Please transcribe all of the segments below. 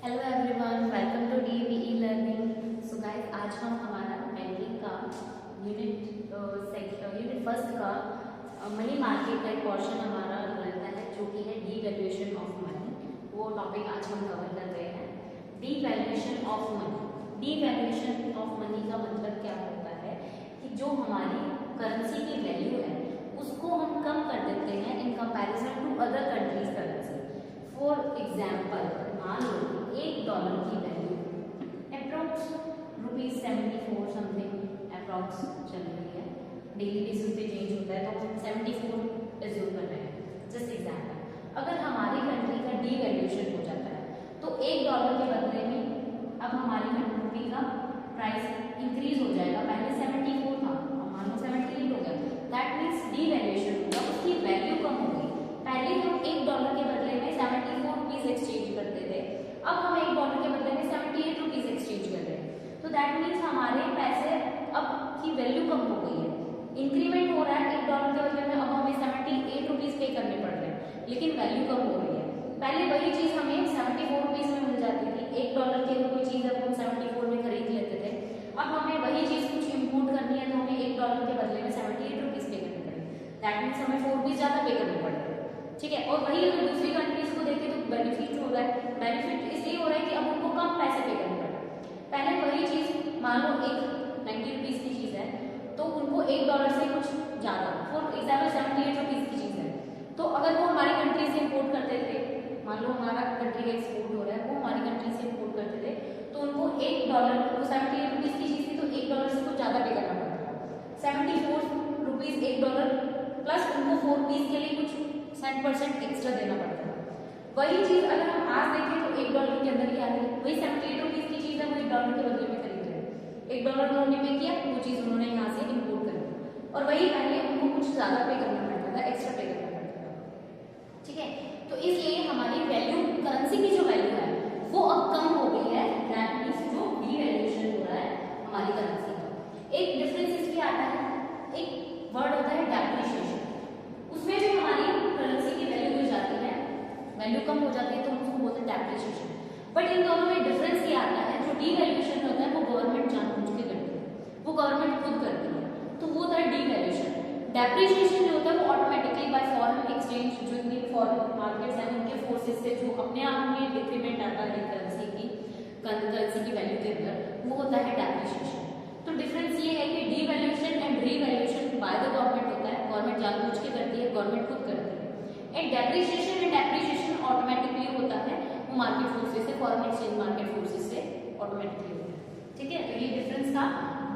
Hello everyone, welcome to DVE learning. So guys, आज हम हमारा बैंकिंग का यूनिट फर्स्ट का मनी मार्केट का एक पोर्शन हमारा रहता है जो कि है डीवैल्यूएशन ऑफ मनी। वो टॉपिक आज हम कवर कर रहे हैं, devaluation of money. Devaluation of money का मतलब क्या होता है कि जो हमारी करेंसी की वैल्यू है उसको हम कम कर देते हैं in comparison to other countries currency. For example, मान लो $1 की वैल्यू अप्रोक्स ₹74 समथिंग अप्रोक्स चल रही है, डेली बेसिस पे चेंज होता है तो 74 एज्यूम कर रहे हैं। जस्ट एग्जाम्पल, अगर हमारी कंट्री का डीवैल्यूएशन हो जाता है तो $1 के बदले में अब हमारी रुपये का प्राइस इंक्रीज हो जाएगा। पहले 74 था, अब मान लो 78 हो गया। दैट मीन्स डीवैल्यूएशन होगा, उसकी वैल्यू कम हो गई। पहले हम $1 के बदले में 74 रुपीज एक्सचेंज करते थे, अब हम $1 के बदले में 78 रुपीज एक्सचेंज कर रहे हैं। तो दैट मीन्स हमारे पैसे अब की वैल्यू कम हो गई है, इंक्रीमेंट हो रहा है। $1 के बदले में अब हमें 78 रुपीज पे करने पड़ रहे हैं, लेकिन वैल्यू कम हो रही है। पहले वही चीज हमें 74 रुपीज में मिल जाती थी। $1 की कोई चीज अब हम 74 में खरीद लेते थे, अब हमें वही चीज कुछ इम्पोर्ट करनी है तो हमें $1 के बदले में 78 रुपीज पे करने पड़ेंगे। दैट मीन्स हमें 4 रुपीज ज्यादा पे करने पड़ रहे हैं। ठीक है, और वही अगर दूसरी कंट्रीज को देखें तो बेनिफिट हो रहा है। बेनिफिट इसलिए हो रहा है कि अब उनको कम पैसे पे करने पड़ रहे हैं। पहले वही चीज मान लो एक 90 रुपीज की चीज है तो उनको $1 से कुछ ज्यादा, फॉर एग्जाम्पल 78 रुपीज की चीज है, तो अगर वो हमारी कंट्री से इम्पोर्ट करते थे, मान लो हमारा कंट्री का एक्सपोर्ट हो रहा है, वो हमारी कंट्री से इम्पोर्ट करते थे तो उनको $1, वो 78 रुपीज की चीज थी तो $1 से कुछ ज्यादा पे करना पड़ता था। 74 रुपीज $1 प्लस उनको 4 रुपीज के लिए कुछ 7% एक्स्ट्रा देना पड़ता है। वही चीज अगर हम आज देखें तो $1 के अंदर ही आ रही है। वही 78 रुपीज की चीज है, वो $1 के बदले में खरीद रहे हैं। $1 उन्होंने पे किया, वो चीज उन्होंने यहाँ से इम्पोर्ट कर दी, और वही पहले उनको कुछ ज्यादा पे करना पड़ता था, एक्स्ट्रा पे करना पड़ता था। ठीक है, तो इसलिए हमारी वैल्यू, करेंसी की जो वैल्यू है वो अब कम हो गई है। दैट मीन्स जो डीवैल्यूएशन हो रहा है हमारी करेंसी का। एक डिफरेंस इसलिए आता है, एक वर्ड होता है डेप्रिसिएशन। उसमें जो हमारी करेंसी की वैल्यू गिर जाती है, वैल्यू कम हो जाती है, तो हम उसको बोलते हैं डेप्रिसिएशन। बट इन दोनों में डिफरेंस ये आता है, जो डीवैल्यूएशन होता है वो गवर्नमेंट जानबूझ के करती है, वो गवर्नमेंट खुद करती है, तो वो होता है डीवैल्यूएशन। डेप्रिसिएशन जो होता है वो ऑटोमेटिकली बाय फॉरेन एक्सचेंज, जो इतनी फॉरेन मार्केट्स हैं उनके फोर्सेस से जो अपने आप में डिक्रीमेंट आता है करेंसी की वैल्यू के अंदर, वो होता है डेप्रिसिएशन। तो डिफरेंस ये है कि devaluation and revaluation by the government होता है, गवर्नमेंट जानबूझ के करती है, गवर्नमेंट खुद करती है। And depreciation and depreciation automatically होता है, वो मार्केट फोर्सेस से, फॉरेन एक्सचेंज मार्केट फोर्सेस से ऑटोमेटिकली होता है। ठीक है, तो ये डिफरेंस था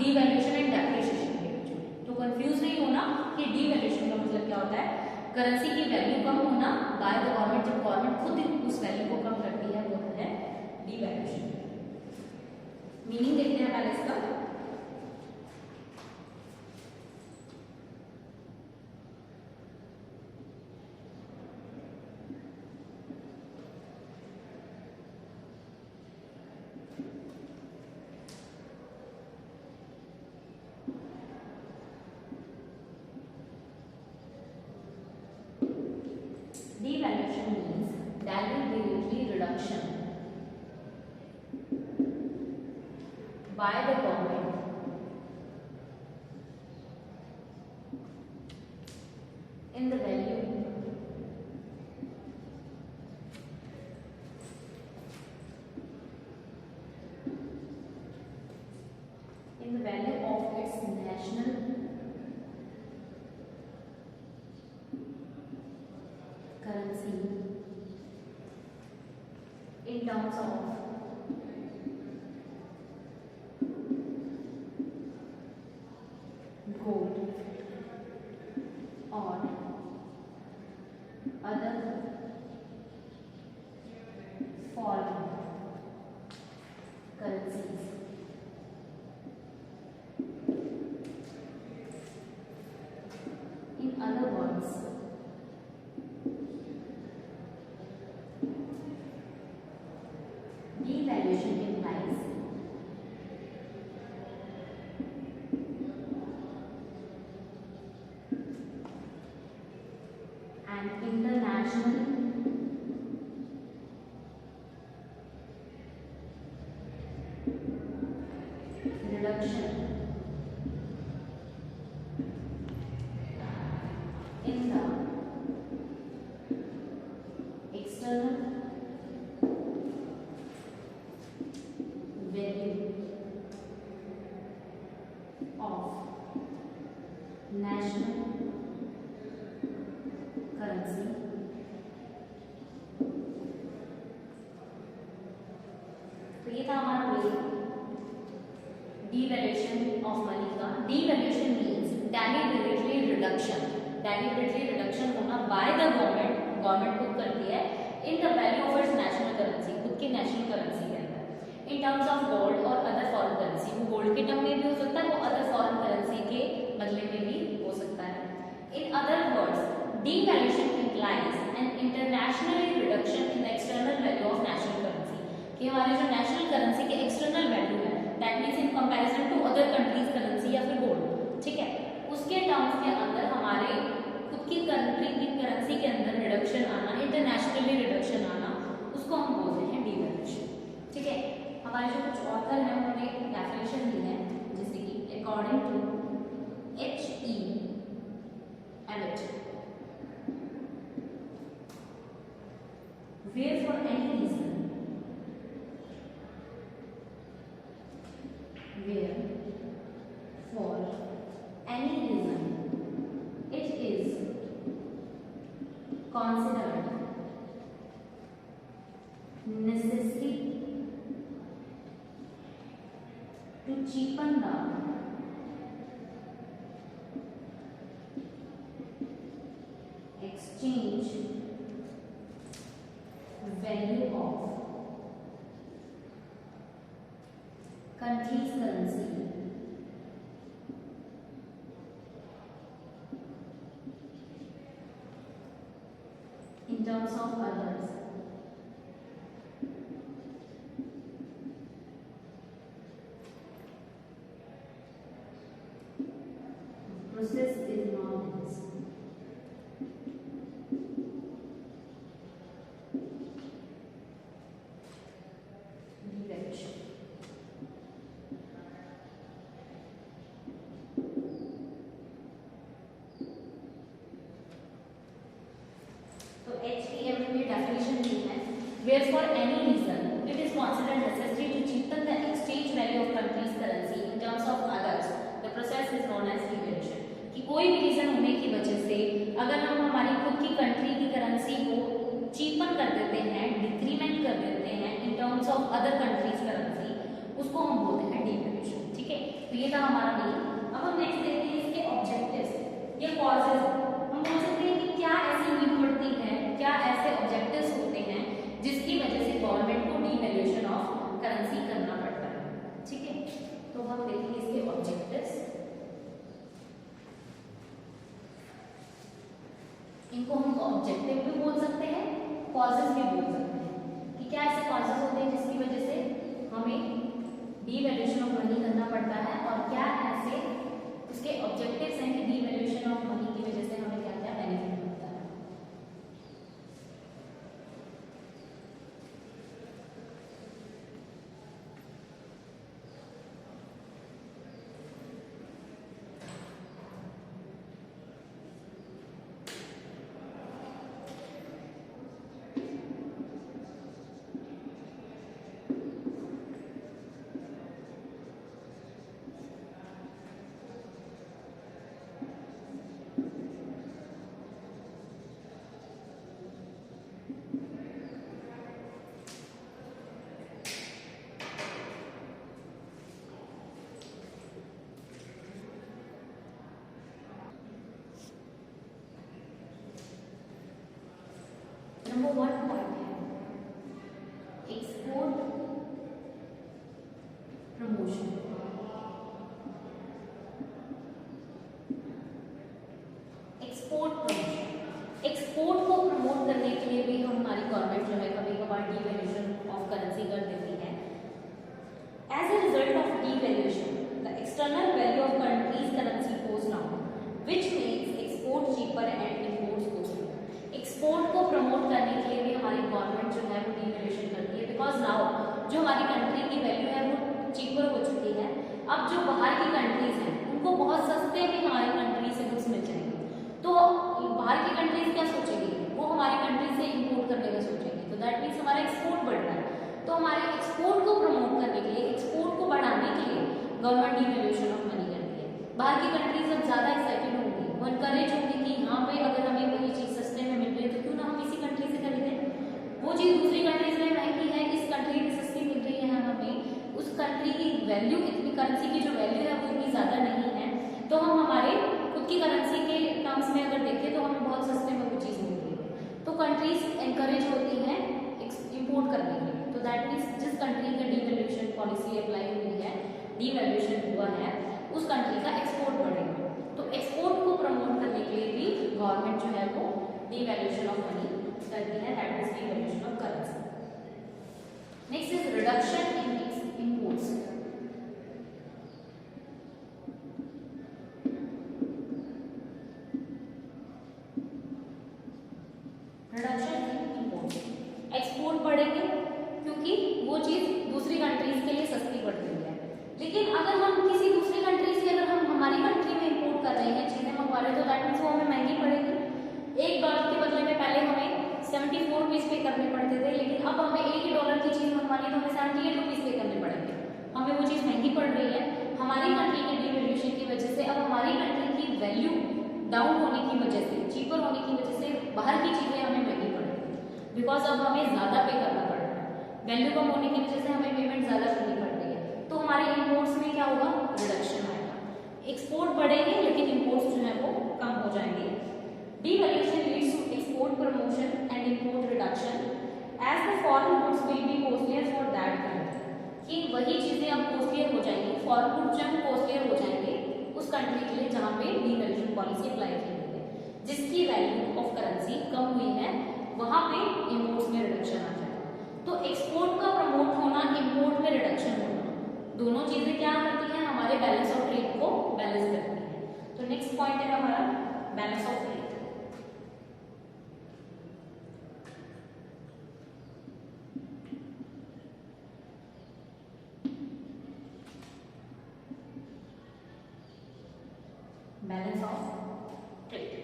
डीवैल्यूएशन एंड डेप्रिसिएशन के बीच में। तो कंफ्यूज नहीं होना कि डीवैल्यूएशन का मतलब क्या होता है, करेंसी की वैल्यू कम होना बाय द गवर्नमेंट, जब गवर्नमेंट खुद उस वैल्यू को कम करती है वो है डीवैल्यूएशन। मीनिंग देखते हैं पहले इसका। Devaluation means deliberate reduction by the government in the value of its national currency in terms of gold or other foreign currencies. In other words, devaluation implies an international currency. तो ये था हमारा main devaluation of money का। Devaluation means deliberately reduction, deliberately reduction होना by the government, government खुद करती है in the value of its national currency, खुद की नेशनल करेंसी के अंदर, इन टर्म्स ऑफ गोल्ड और अदर फॉरेन करेंसी। वो गोल्ड के टर्म में भी हो सकता है, वो अदर फॉरेन करेंसी के बदले में भी हो सकता है। In other words, devaluation implies an international reduction in the external value of national currency, कि हमारे जो नेशनल करेंसी के एक्सटर्नल वैल्यू है, that means in comparison to other countries currency या फिर गोल्ड, ठीक है, उसके टर्म्स के अंदर हमारे खुद की कंट्री की करेंसी के अंदर रिडक्शन आना, इंटरनेशनली रिडक्शन आना, उसको हम बोलते हैं डीवैल्यूएशन, ठीक है। हमारे जो कुछ ऑथर हैं उन्होंने डेफिनेशन दी है, जैसे कि according to H.E. Elliott, where for any reason, where for any reason it is considered necessary to cheapen the exchange value of country's currency in terms of others, process is known as devaluation. तो HEM में definition दी है, where for any reason it is considered necessary to cheapen the exchange value of country's currency in terms of others, the process is known as devaluation। कि कोई भी reason होने की वजह से अगर हम हमारी खुद की कंट्री की करेंसी को चीपन कर देते हैं, डिक्रीमेंट कर देते हैं in terms of other countries currency, उसको हम बोलते हैं डीवैल्यूएशन, ठीक है। तो ये था हमारा मेन। अब हम नेक्स्ट देखते हैं इसके ऑब्जेक्टिव्स या कॉजेज। हम बोल सकते हैं कि क्या ऐसी नीड पड़ती है, क्या ऐसे ऑब्जेक्टिव्स होते हैं जिसकी वजह से गवर्नमेंट को डीवैल्यूएशन ऑफ करेंसी करना पड़ता है, ठीक है। तो हम देखेंगे इसके ऑब्जेक्टिव्स। इनको हम ऑब्जेक्टिव भी बोल सकते हैं, कॉजेज भी बोल सकते हैं कि क्या ऐसे कॉजेज होते हैं जिसकी वजह से हमें डीवैल्यूएशन ऑफ मनी करना पड़ता है, और क्या ऐसे उसके ऑब्जेक्टिव्स हैं कि डीवैल्यूएशन ऑफ मनी की वजह से हमें क्या क्या बेनिफिट मिलता है। नंबर 1 पॉइंट है export promotion. Export promotion, export को प्रमोट करने के लिए भी हमारी गवर्नमेंट जो है कभी कभार डीवैल्यूएशन ऑफ करेंसी कर देती है। As a result of devaluation the external value of countries currency goes down which makes export cheaper and imports costly. Export को प्रमोट करने के लिए भी हमारी गवर्नमेंट जो है वो डीवैल्यूएशन करती है, बिकॉज नाउ जो हमारी कंट्री की वैल्यू है वो चीपर हो चुकी है। अब जो बाहर की कंट्रीज हैं उनको बहुत सस्ते में हमारी कंट्री से गुड्स मिल जाएंगे, तो बाहर की कंट्रीज क्या सोचेंगी, वो हमारी कंट्री से इंपोर्ट करने का सोचेंगे, तो दैट मीन्स हमारा एक्सपोर्ट बढ़ रहा है। तो हमारे एक्सपोर्ट को प्रमोट करने के लिए, एक्सपोर्ट को बढ़ाने के लिए गवर्नमेंट डीवैल्यूएशन ऑफ मनी करती है। बाहर की कंट्रीज अब ज़्यादा एक्साइटेड होंगी, वो इनकरेज होंगी कि यहाँ पे अगर हमें कोई चीज़ सस्ते में मिल रही है डीवैल्यूएशन हुआ है उस कंट्री का एक्सपोर्ट बढ़ेगा। तो एक्सपोर्ट को प्रमोट करने के लिए भी गवर्नमेंट जो है वो डीवैल्यूएशन ऑफ मनी करती है, that is devaluation of currency. Next is reduction in imports. Reduction in imports, export बढ़ेंगे क्योंकि वो चीज दूसरी कंट्रीज के लिए सस्ती पड़ रही है। लेकिन अगर हम किसी दूसरी कंट्री से अगर हम हमारी कंट्री में इंपोर्ट कर रहे हैं, चीजें मंगवा रहे हैं, तो दैट मीन्स वो हमें महंगी पड़ेगी। $1 के बदले में पहले हमें 74 रुपीज पे करने पड़ते थे, लेकिन अब हमें $1 की चीज मंगवानी है तो हमें 78 रुपीज पे करने पड़ेंगे। हमें वो चीज महंगी पड़ रही है। हमारी कंट्री के डिवैल्यूएशन की वजह से अब हमारी कंट्री की वैल्यू डाउन होने की वजह से, चीपर होने की वजह से बाहर की चीजें हमें महंगी पड़ रही है, बिकॉज अब हमें ज्यादा पे करना पड़ रहा है। वैल्यू कम होने की वजह से हमें पेमेंट ज्यादा करनी पड़ रही है, तो हमारे इंपोर्ट्स में क्या होगा, रिडक्शन आएगा। एक्सपोर्ट बढ़ेंगे लेकिन इंपोर्ट्स जो है वो कम हो जाएंगे। Devaluation leads to export promotion and import reduction as the foreign goods will be costlier for that country। कि वही चीजें अब कॉस्टलियर हो जाएंगी, फॉरेन गुड्स जो है कॉस्टलियर हो जाएंगे उस कंट्री के लिए जहां पे डीवैल्यूएशन पॉलिसी अप्लाई की गई है, जिसकी वैल्यू ऑफ करेंसी कम हुई है, वहां पे इंपोर्ट्स में रिडक्शन आ जाएगा। तो एक्सपोर्ट का प्रमोट होना, इंपोर्ट में रिडक्शन होना, दोनों चीजें क्या करती हैं, हमारे बैलेंस ऑफ ट्रेड को बैलेंस करती है। तो नेक्स्ट पॉइंट है हमारा balance of trade. Balance of trade.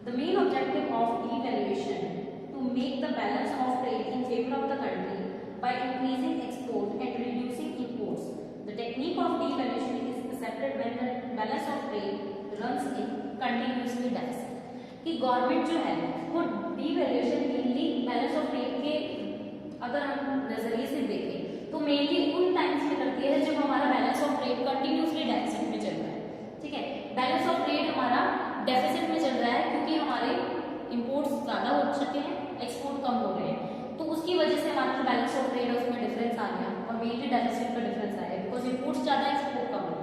The main objective of devaluation to make the balance of trade in favor of the country by increasing export and reducing imports. The technique of devaluation is accepted when the balance of trade runs in continuously deficit। कि government जो है वो devaluation mainly balance of trade के अगर हम नजरिए से देखें तो मेनली उन टाइम्स में करती है जब हमारा balance of trade continuously deficit में चल रहा है। ठीक है, बैलेंस ऑफ ट्रेड हमारा डेफिसिट में चल रहा है क्योंकि हमारे इंपोर्ट्स ज्यादा हो चुके हैं, एक्सपोर्ट कम हो रहे हैं, तो उसकी वजह से हमारा जो बैलेंस ऑफ ट्रेड है उसमें डिफरेंस आ गया और मेनली डेफिसिट का डिफरेंस आया बिकॉज इंपोर्ट्स ज्यादा, एक्सपोर्ट कम है।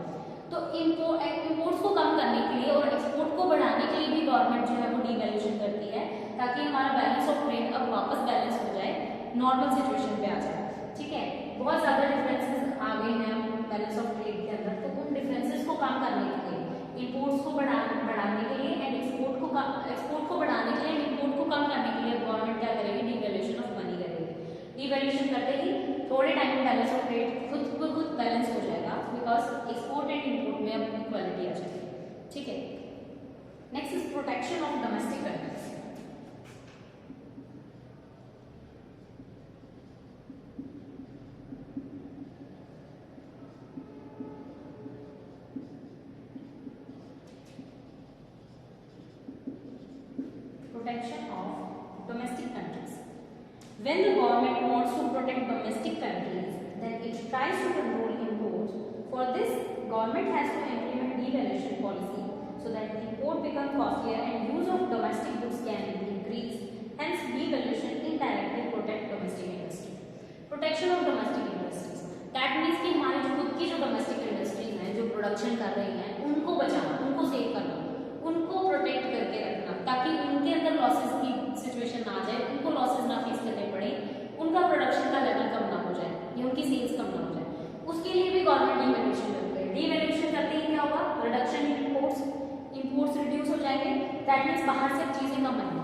तो इंपोर्ट्स को कम करने के लिए और एक्सपोर्ट को बढ़ाने के लिए भी गवर्नमेंट जो है वो डीवैल्यूएशन करती है ताकि हमारा बैलेंस ऑफ ट्रेड अब वापस बैलेंस हो जाए, नॉर्मल सिचुएशन पे आ जाए। ठीक है, बहुत ज्यादा डिफरेंसेस आ गए हैं बैलेंस ऑफ ट्रेड के अंदर, तो उन डिफरेंसेस को कम करने के लिए, इंपोर्ट्स को बढ़ाने के लिए एंड एक्सपोर्ट को बढ़ाने के लिए एंड इंपोर्ट को कम करने के लिए गवर्नमेंट क्या करेगी, डीवैल्यूएशन ऑफ मनी करेगी। डीवैल्यूएशन करते ही थोड़े टाइम में बैलेंस ऑफ ट्रेड खुद बैलेंस हो जाएगा बिकॉज एक्सपोर्ट एंड इंपोर्ट में अब इक्वालिटी आ जाएगी। ठीक है, next is protection of domestic countries. Protection of domestic countries. When the government wants to protect domestic countries, then it tries to control imports. For this, government has to implement devaluation policy so that import becomes costlier and use of domestic goods can increase. Hence, devaluation indirectly protect domestic industry. Protection of domestic industries. That means कि हमारे जो खुद की जो domestic industries हैं, जो production कर रही हैं, उनको बचाना, उनको सेव करना, उनको प्रोटेक्ट करके रखना ताकि उनके अंदर लॉसेस की सिचुएशन ना आ जाए, उनको लॉसेस ना फेस करने पड़े, उनका प्रोडक्शन का लेवल कम ना हो जाए या उनकी सेल्स कम ना हो जाए। उसके लिए भी गवर्नमेंट डीवैल्यूएशन करती है। डीवैल्यूएशन करते ही क्या होगा, रिडक्शन इन इंपोर्ट्स रिड्यूस हो जाएंगे, दैट मीन्स बाहर से चीजें कम आएंगी,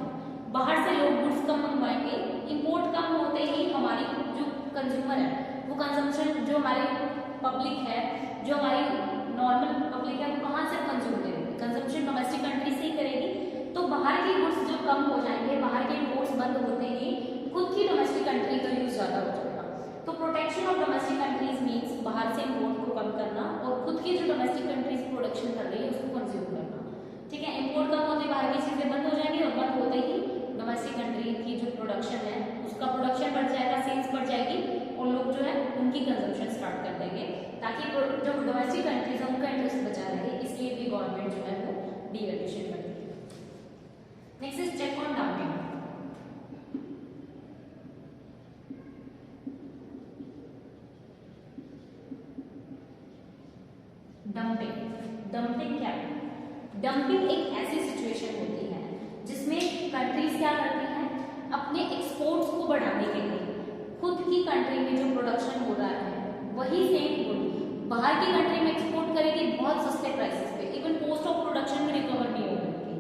बाहर से लोग गुड्स कम मंगवाएंगे। इंपोर्ट कम होते ही हमारी जो कंज्यूमर है वो कंजम्पशन, जो हमारी पब्लिक है, जो हमारी नॉर्मल पब्लिक है, वो कहाँ से कंज्यूम करेगी, कंजम्पशन डोमेस्टिक कंट्री से ही करेगी। तो बाहर के गुड्स जो कम हो जाएंगे, बाहर के इंपोर्ट्स बंद होते ही खुद की डोमेस्टिक कंट्री का यूज ज्यादा हो जाएगा। तो protection of domestic countries means बाहर से इंपोर्ट को कम करना और खुद की जो डोमेस्टिक कंट्रीज प्रोडक्शन कर रही है उसको कंज्यूम करना। ठीक है, इंपोर्ट कम होते बाहर की चीजें बंद हो जाएंगी और बंद होते ही डोमेस्टिक कंट्री की जो प्रोडक्शन है उसका प्रोडक्शन बढ़ जाएगा, सेल्स बढ़ जाएगी और लोग जो है उनकी कंजम्पशन स्टार्ट कर देंगे ताकि जो डोमेस्टिक कंट्रीज है उनका इंटरेस्ट बचा रहे। इसलिए भी गवर्नमेंट जो है वो डीवैल्यूएशन करती है। Next is check on dumping. Dumping एक ऐसी सिचुएशन होती है जिसमें कंट्रीज क्या करती हैं, अपने एक्सपोर्ट्स को बढ़ाने के लिए खुद की कंट्री में जो प्रोडक्शन हो रहा है वही सेम गुड बाहर की कंट्री में एक्सपोर्ट करेगी बहुत सस्ते प्राइसेस पे, इवन कॉस्ट ऑफ प्रोडक्शन भी रिकवर नहीं हो पाएगी,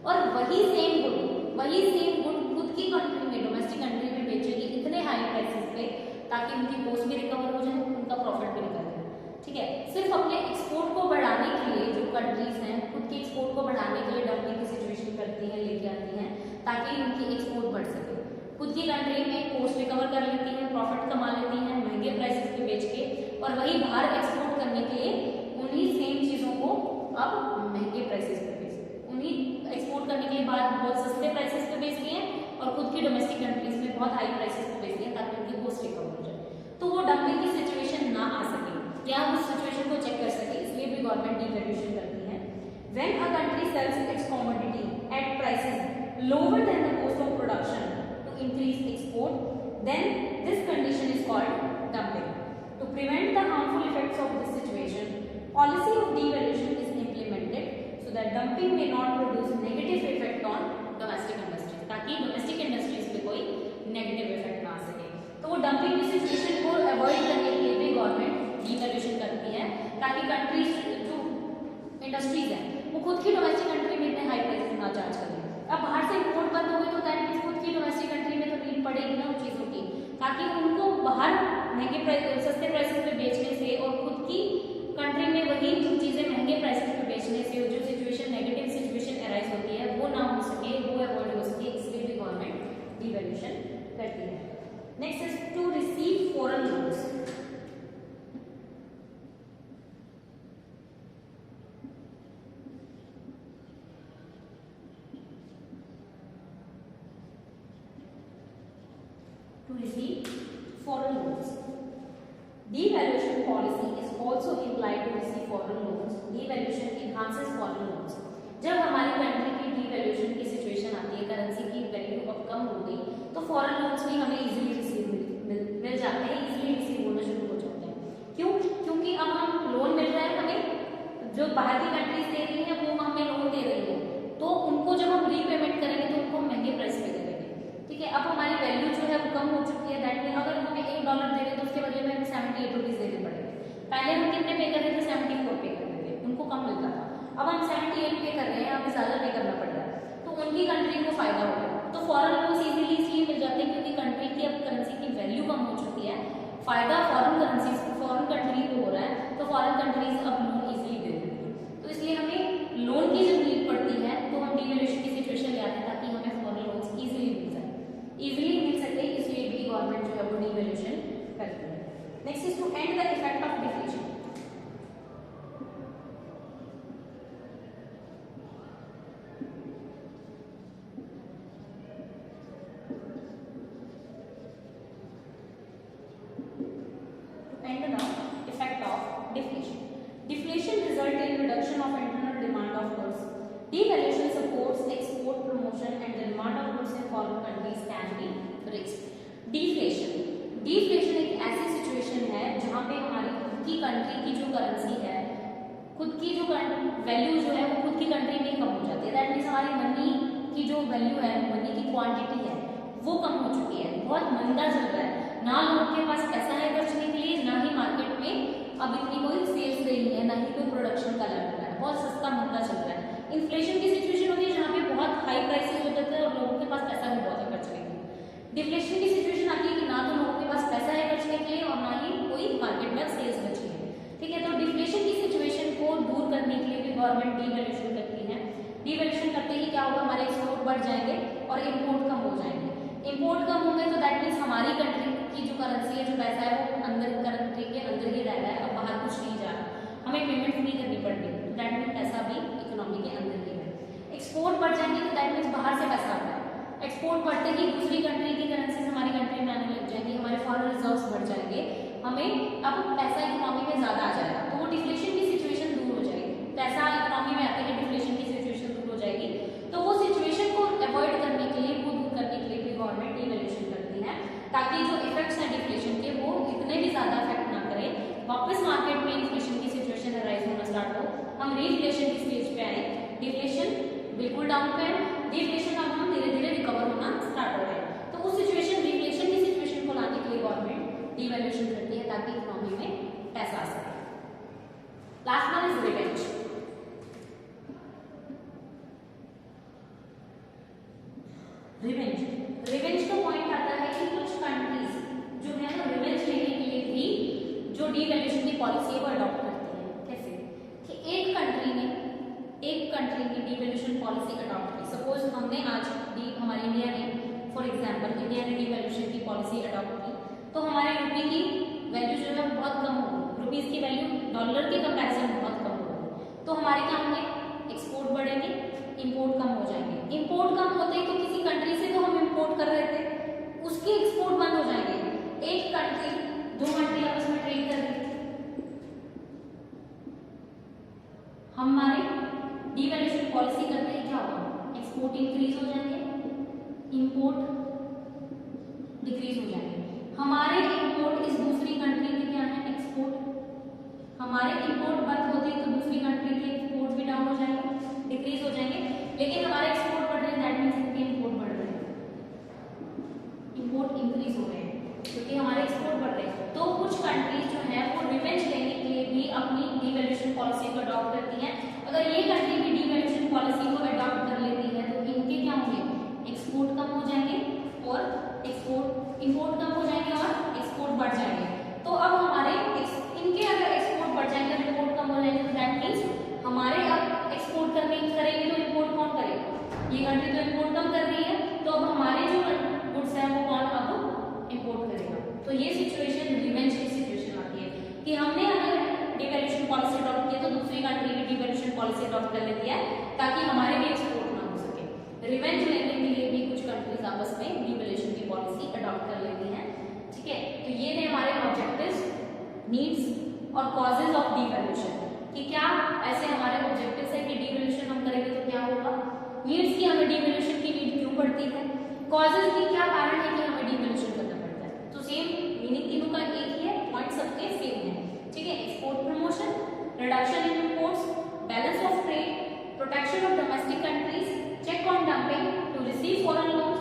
और वही सेम गुड खुद की कंट्री में डोमेस्टिक कंट्री में बेचेगी इतने हाई प्राइसेस पे ताकि उनकी कॉस्ट भी रिकवर हो जाए, उनका प्रॉफिट भी निकल जाए। ठीक है, सिर्फ अपने एक्सपोर्ट को बढ़ाने के लिए जो कंट्रीज हैं खुद के एक्सपोर्ट को बढ़ाने के लिए डंपिंग की सिचुएशन करती हैं, लेके आती हैं ताकि उनकी एक्सपोर्ट बढ़ सके। खुद की कंट्री में कॉस्ट रिकवर कर लेती हैं, प्रॉफिट कमा लेती हैं महंगे प्राइसेस पे बेच के, और वही बाहर एक्सपोर्ट करने के लिए उन्हीं सेम चीज़ों को अब महंगे प्राइसेस पे बेचते हैं, उन्हीं एक्सपोर्ट करने के लिए बाद बहुत सस्ते प्राइसेस पे बेचती हैं और खुद की डोमेस्टिक कंट्रीज में बहुत हाई प्राइसेस पे बेचती हैं ताकि उनकी कॉस्ट रिकवर हो जाए। तो वो डंपिंग की सिचुएशन ना आ सके या उस सिचुएशन को चेक कर सके, इसलिए भी गवर्नमेंट डिवैल्यूएशन करती है। When a country sells its commodity at prices lower than the cost of production to increase export, then this condition is called dumping. To prevent the harmful effects of this situation, policy of devaluation is implemented so that dumping may not produce negative effect on domestic industries, ताकि domestic industries पे कोई negative effect ना आ सके। तो वो dumping की situation को avoid करने के लिए भी गवर्नमेंट devaluation करती है ताकि कंट्रीज जो इंडस्ट्रीज हैं वो खुद की डोमेस्टिक कंट्री में इतने हाई प्राइसेस ना चार्ज करें। अब बाहर से इंपोर्ट बंद हो गई तो दैट मींस खुद की डोमेस्टिक कंट्री में तो नीड पड़ेगी ना उन चीज़ों की, ताकि उनको बाहर महंगे सस्ते प्राइसेस पे बेचने से और खुद की कंट्री में वही चीज़ें महंगे प्राइसेस पे बेचने से जो सिचुएशन नेगेटिव सिचुएशन अराइज होती है वो ना हो सके, वो अवॉइड हो सके, इसलिए भी गवर्नमेंट डिवैल्यूएशन करती है। Next is to receive foreign loans. To receive foreign loans. Devaluation policy is also implied to receive foreign loans. Devaluation enhances foreign loans. जब हमारी कंट्री की devaluation की सिचुएशन आती है, करेंसी की वैल्यू अब कम हो गई, तो फॉरेन लोन्स भी हमें इजीली रिसीव मिल जाते हैं, इजीली रिसीव होना शुरू हो जाते हैं। क्यों? क्योंकि अब हम लोन मिल रहा है हमें, जो बाहर की कंट्रीज दे रही है वो हमें लोन दे रही है, तो उनको जब हम रीपेमेंट करेंगे तो उनको महंगे प्राइस पे करेंगे। ठीक है, अब हमारी वैल्यू जो है वो कम हो चुकी है, दैट मीन अगर हमें $1 दे रहे तो उसके बदले में हमें 78 रुपीज देने पड़ेंगे। पहले हम कितने पे कर रहे थे? 74 पे कर रहे थे, उनको कम मिलता था। अब हम 78 पे कर रहे हैं, हमें ज़्यादा पे करना पड़ रहा है, तो उनकी कंट्री को फायदा हो रहा है। तो फॉरेन लोन्स इजीली इसलिए मिल जाते हैं क्योंकि कंट्री की अब करेंसी की वैल्यू कम हो चुकी है, फायदा फॉरेन कंट्री को हो रहा है, तो फॉरेन कंट्रीज अब लोन इजीली दे देती है। तो इसलिए हमें लोन की जब नीड पड़ती है तो हम डिवैल्यूएशन की सिचुएशन ले आते हैं ताकि हमें फॉरेन लोन्स इजीली मिल सके, इसलिए भी गवर्नमेंट जो है वो डिवैल्यूएशन करती है। Next is to end the effect of deflation. End the effect of deflation. Deflation result in reduction of internal demand of goods. Devaluation supports export promotion and the demand of goods in foreign countries can be raised. Deflation एक ऐसी situation है जहाँ पे हमारी खुद की country की जो करेंसी है, खुद की जो वैल्यू जो है वो खुद की कंट्री में कम हो जाती है। दैट मीन्स हमारी मनी की जो वैल्यू है, मनी की क्वांटिटी है वो कम हो चुकी है, बहुत मंदा चल रहा है, ना लोगों के पास पैसा है खर्चने के लिए, ना ही मार्केट में अब इतनी कोई सेल्स रही है, ना ही कोई प्रोडक्शन का लग रहा है, बहुत सस्ता मंदा चल रहा है। इन्फ्लेशन की सिचुएशन होती है जहाँ पे बहुत हाई प्राइसेस हो जाते हैं और लोगों के पास पैसा भी बहुत है खर्चने के लिए। डिफ्लेशन की सिचुएशन आती है कि ना तो लोगों के पास पैसा है खर्चने के लिए और ना ही कोई मार्केट में सेल्स बची है। ठीक है, तो डिफ्लेशन की सिचुएशन को दूर करने के लिए भी गवर्नमेंट डिवैल्यूएशन करती है। डिवैल्यूएशन करते ही क्या होगा, हमारे एक्सपोर्ट बढ़ जाएंगे और इम्पोर्ट कम हो जाएंगे। इम्पोर्ट कम होंगे तो दैट मीन्स हमारी कंट्री की जो करेंसी है, जो पैसा है वो अंदर कंट्री के अंदर ही रह रहा है, अब बाहर कुछ नहीं जा रहा, हमें पेमेंट नहीं करनी पड़ रही, तो दैट मीन्स पैसा भी इकोनॉमी के अंदर ही है। एक्सपोर्ट बढ़ जाएंगे तो दैट मीन्स बाहर से पैसा आता है, एक्सपोर्ट बढ़ते ही दूसरी कंट्री की करेंसी हमारी कंट्री में आने लग जाएंगी, हमारे फॉरेन रिजर्व्स बढ़ जाएंगे, हमें अब पैसा इकोनॉमी में ज़्यादा आ जाएगा, तो वो डिफ्लेशन की सिचुएशन दूर हो जाएगी। पैसा इकोनॉमी में आते ही डिफ्लेशन की सिचुएशन दूर हो जाएगी, तो वो सिचुएशन को अवॉइड करने के लिए, वो दूर करने के लिए भी गवर्नमेंट डिवैल्यूएशन करती है ताकि जो इफेक्ट्स हैं डिफ्लेशन के वो इतने भी ज़्यादा इफेक्ट ना करें, वापस मार्केट में इन्फ्लेशन की सिचुएशन अराइज होना स्टार्ट हो, हम रीइन्फ्लेशन की स्टेज पे आए। बिल्कुल डाउन पे है, डिफ्लेशन अब हम धीरे धीरे रिकवर होना स्टार्ट हो रहे हैं। तो उस सिचुएशन रिफ्लेशन की सिचुएशन को लाने के लिए गवर्नमेंट डिवैल्यूएशन करती है ताकि इकोनॉमी में पैसा आ सके। Last one is revenge. Revenge revenge का पॉइंट आता है कि कुछ कंट्रीज जो है ना रिवेंज लेने के लिए भी जो डिवैल्यूएशन की पॉलिसी है वो अडॉप्ट करती है। कैसे कि एक कंट्री ने डिवैल्यूएशन पॉलिसी अडॉप्ट की। सपोज हमने आज हमारे इंडिया ने फॉर एग्जांपल इंडिया ने डिवैल्यूएशन की पॉलिसी अडॉप्ट की तो हमारे रुपये की वैल्यू जो है बहुत कम होगी, रुपीज की वैल्यू डॉलर के कंपैरिजन में बहुत कम होगी। तो हमारे क्या होंगे, एक्सपोर्ट बढ़ेंगे, इंपोर्ट कम हो जाएंगे। इंपोर्ट कम होते ही तो किसी कंट्री से तो हम इंपोर्ट कर रहे थे उसके एक्सपोर्ट बंद हो जाएंगे। एक कंट्री दो कंट्री आपस में ट्रेड कर रही, हमारे डिवैल्यूएशन पॉलिसी करते ही क्या होगा, एक्सपोर्ट इंक्रीज हो जाएंगे, इंपोर्ट डिक्रीज हो जाएंगे। हमारे इंपोर्ट इस दूसरी कंट्री के क्या है, एक्सपोर्ट। हमारे इंपोर्ट बंद होते हैं तो दूसरी कंट्री के एक्सपोर्ट भी डाउन हो जाएंगे, डिक्रीज हो जाएंगे। लेकिन हमारे एक्सपोर्ट बढ़ रहे हैं, दैट मींस इनके इंपोर्ट बढ़ रहे हैं, इंपोर्ट इंक्रीज हो रहे हैं क्योंकि हमारे एक्सपोर्ट बढ़ रहे हैं। तो कुछ कंट्रीज जो है वो रिवेंज लेने के लिए भी अपनी डिवैल्यूएशन पॉलिसी को अडॉप्ट करती हैं। अगर ये कंट्री भी डिवैल्यूएशन पॉलिसी को अडॉप्ट कर लेती है तो इनके क्या होंगे, एक्सपोर्ट कम हो जाएंगे और इंपोर्ट कम हो जाएंगे और एक्सपोर्ट बढ़ जाएंगे। तो अब हमारे इनके अगर एक्सपोर्ट बढ़ जाएंगे और इंपोर्ट कम हो जाएंगे तो दैट मींस हमारे अब एक्सपोर्ट करेंगे तो इंपोर्ट कौन करेगा, ये कंट्री तो इंपोर्ट कम कर रही है तो अब हमारे जो गुड्स है वो कौन अब इंपोर्ट करेगा। तो ये सिचुएशन रिवेंज की सिचुएशन आती है कि हमने अगर डिवैल्यूएशन पॉलिसी अडॉप्ट की तो दूसरी कंट्री भी डिवैल्यूएशन पॉलिसी अडॉप्ट कर लेती है ताकि हमारे भी एक्सपोर्ट ना हो सके। रिवेंज लेने के लिए भी कुछ कंट्रीज आपस में डिवैल्यूएशन की पॉलिसी अडॉप्ट कर लेती हैं। ठीक है, तो ये थे हमारे ऑब्जेक्टिव्स, नीड्स और कॉजेज ऑफ डिवैल्यूएशन कि क्या ऐसे हमारे ऑब्जेक्टिव्स है कि डिवैल्यूएशन हम करेंगे तो क्या होगा, नीड्स की हमें डिवैल्यूएशन की नीड क्यों पड़ती है, कॉजेज की क्या कारण है कि हमें डिवैल्यूएशन करना पड़ता है। तो सेम मीनिंग तीनों का एक ही है, पॉइंट सबके सेम है। ठीक है, export promotion, reduction in imports, balance of trade, protection of domestic countries, check on dumping to receive foreign loans,